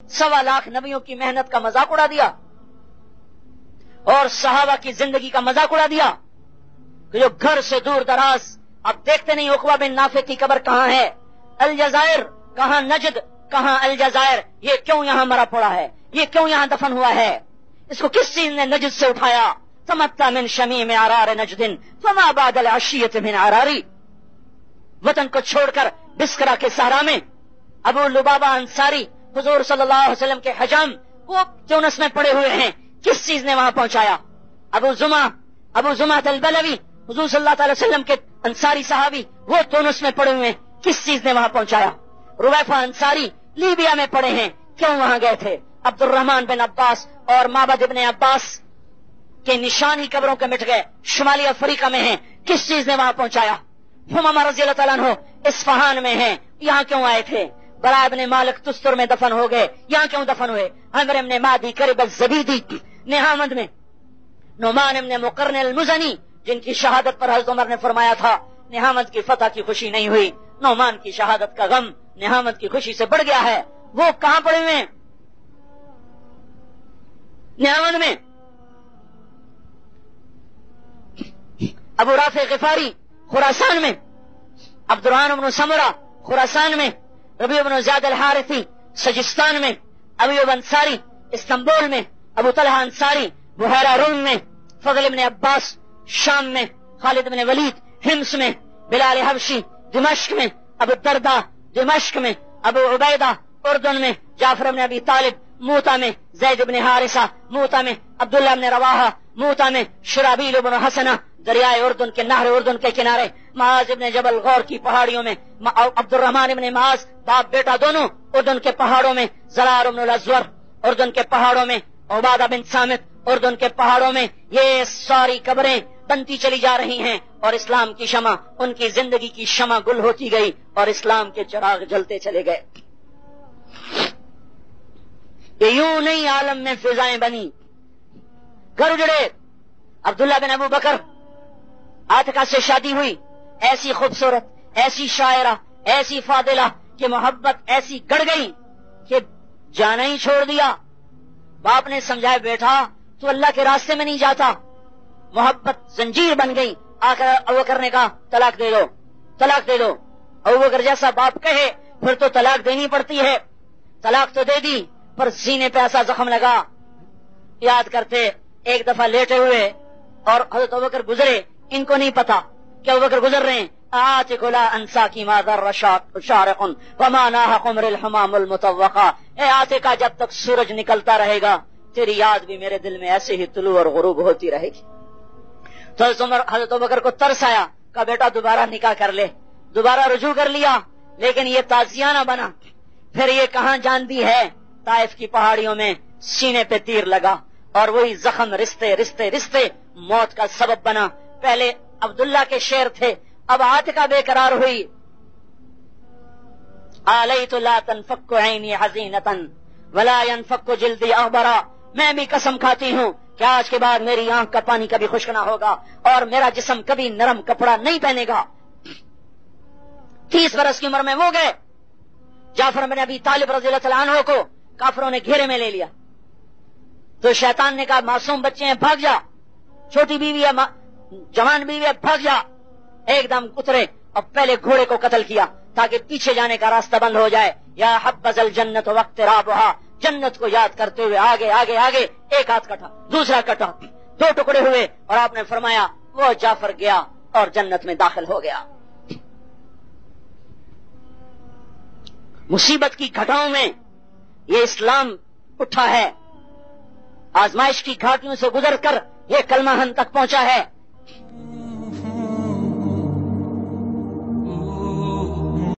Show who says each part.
Speaker 1: 1.25 लाख नबियों की मेहनत का मजाक उड़ा दिया और सहाबा की जिंदगी का मजाक उड़ा दिया कि जो घर से दूर दराज, अब देखते नहीं उकबा बिन नाफे की कब्र कहां है, अलजायर कहां, नजद कहां, अलजायर, ये क्यों यहां मरा पड़ा है, ये क्यों यहां दफन हुआ है, इसको किस चीज ने नजद से उठाया। तमत्ता मिन शमीम आरार नजदिन फमा बादल अशियत मिन आरारी। वतन को छोड़कर बिस्करा के सहरा में अबू लुबाबा अंसारी हुजूर सल्लल्लाहु अलैहि वसल्लम के हजाम वो ट्यूनिस में पड़े हुए हैं, किस चीज ने वहां पहुंचाया। अबू जुमा अल-बलवी हुजूर सल्लल्लाहु अलैहि वसल्लम के अंसारी सहाबी वो ट्यूनिस में पड़े हुए हैं, किस चीज ने वहां पहुंचाया। रुवैफा अंसारी लीबिया में पड़े हैं, क्यों वहां गए थे। अब्दुर्रहमान बिन अब्बास और माबद इब्ने अब्बास के निशान ही कब्रों के मिट गए, शुमाली अफ्रीका में हैं, किस चीज ने वहां पहुंचाया। हुमामा रज़ियल्लाहु ताला अन्हु इस्फहान में हैं, यहां क्यों आए थे। बरा इब्ने मालिक तुस्तुर में दफन हो गए, यहां क्यों दफन हुए। अमर इब्ने मादी करीब ज़बीदी नेहामद में, नुमान इब्ने मुकर्न अल-मुज़नी जिनकी शहादत पर हज़रत उमर ने फरमाया था नेहामद की फतह की खुशी नहीं हुई, नुमान की शहादत का गम नेहामद की खुशी से बढ़ गया है, वो कहां पड़े हुए हैं, नेहामद में। अबू राफे गिफारी खुरासान में, अब्दुर्रहमान इब्न समरा खुरासान में, रबी इब्न ज़ियाद अल-हारिथी सजिस्तान में, अबूब अंसारी इस्तांबुल में, अबू तलहा अंसारी बुहैरा रूम में, फज़ल इब्न अब्बास शाम में, खालिद इब्न वलीद हिम्स में, बिलाल हबशी दिमश्क में, अबू दरदा दिमश्क में, अबू उबैदा उर्दन में, जाफर इब्न अबी तालिब मूता में, ज़ैद इब्न हारिसा मूता में, अब्दुल्लाह इब्न रवाहा मूता में, शुराबील इब्न हसना दरियाए उर्दन के नहर उर्दन के किनारे, माज इब्न जबल गौर की पहाड़ियों में, अब्दुर्रहमान इब्न माज बाप बेटा दोनों उर्दन के पहाड़ों में, ज़रार इब्न अज़वर उर्दन के पहाड़ों में, उबादा बिन सामित उर्दन के पहाड़ों में, ये सारी कब्रें बनती चली जा रही हैं और इस्लाम की शमा, उनकी जिंदगी की शमा गुल होती गई और इस्लाम के चिराग जलते चले गए। ये यूं नहीं आलम में फिजाएं बनी, घर उजड़े। अब्दुल्ला बिन अबू बकर आतिका से शादी हुई, ऐसी खूबसूरत, ऐसी शायरा, ऐसी फादिला कि मोहब्बत ऐसी गड़ गई कि जाना ही छोड़ दिया। बाप ने समझाया बेटा तू अल्लाह के रास्ते में नहीं जाता, मोहब्बत जंजीर बन गई। आकर अबू बकर ने कहा तलाक दे दो, तलाक दे दो। अबू बकर जैसा बाप कहे फिर तो तलाक देनी पड़ती है। तलाक तो दे दी पर सीने पे ऐसा जख्म लगा। याद करते एक दफा लेटे हुए और हज़रत अबू बकर गुजरे, इनको नहीं पता कि अबू बकर गुजर रहे हैं। आतिकुला अंसा की मादर शारकुन वमाना कुमरिल हमामुल मुतव्वका। ए आतिका जब तक सूरज निकलता रहेगा तेरी याद भी मेरे दिल में ऐसे ही तुलू और गुरूब होती रहेगी। तो हज़रत अबू बकर को तरस आया, कहा बेटा दोबारा निकाह कर ले। दोबारा रुजू कर लिया लेकिन ये ताजियाना बना। फिर ये कहां जान दी है, ताइफ की पहाड़ियों में सीने पे तीर लगा और वही जख्म रिश्ते रिश्ते रिश्ते मौत का सबब बना। पहले अब्दुल्ला के शेर थे, अब आतिका बेकरार हुई। आलैतु ला तनफक्कु ऐनी हज़ीनतन वला यनफक्कु जिल्दी अहबरा। मैं भी कसम खाती हूं कि आज के बाद मेरी आंख का पानी कभी खुश्क ना होगा और मेरा जिस्म कभी नरम कपड़ा नहीं पहनेगा। 30 बरस की उम्र में वो गए। जाफर बिन अबी तालिब रज़ियल्लाहु तआला अन्हु को काफिरों ने घेरे में ले लिया तो शैतान ने कहा मासूम बच्चे हैं भाग जा, छोटी बीवी है, जवान बीवी है, भाग जा। एकदम उतरे और पहले घोड़े को कत्ल किया ताकि पीछे जाने का रास्ता बंद हो जाए। या हब्बज़ल जन्नत वक्त राबहा, जन्नत को याद करते हुए आगे आगे आगे। एक हाथ कटा, दूसरा कटा, 2 टुकड़े हुए और आपने फरमाया वो जाफर गया और जन्नत में दाखिल हो गया। मुसीबत की घटाओं में ये इस्लाम उठा है, आजमाइश की घाटियों से गुजर कर ये कलमाहन तक पहुंचा है।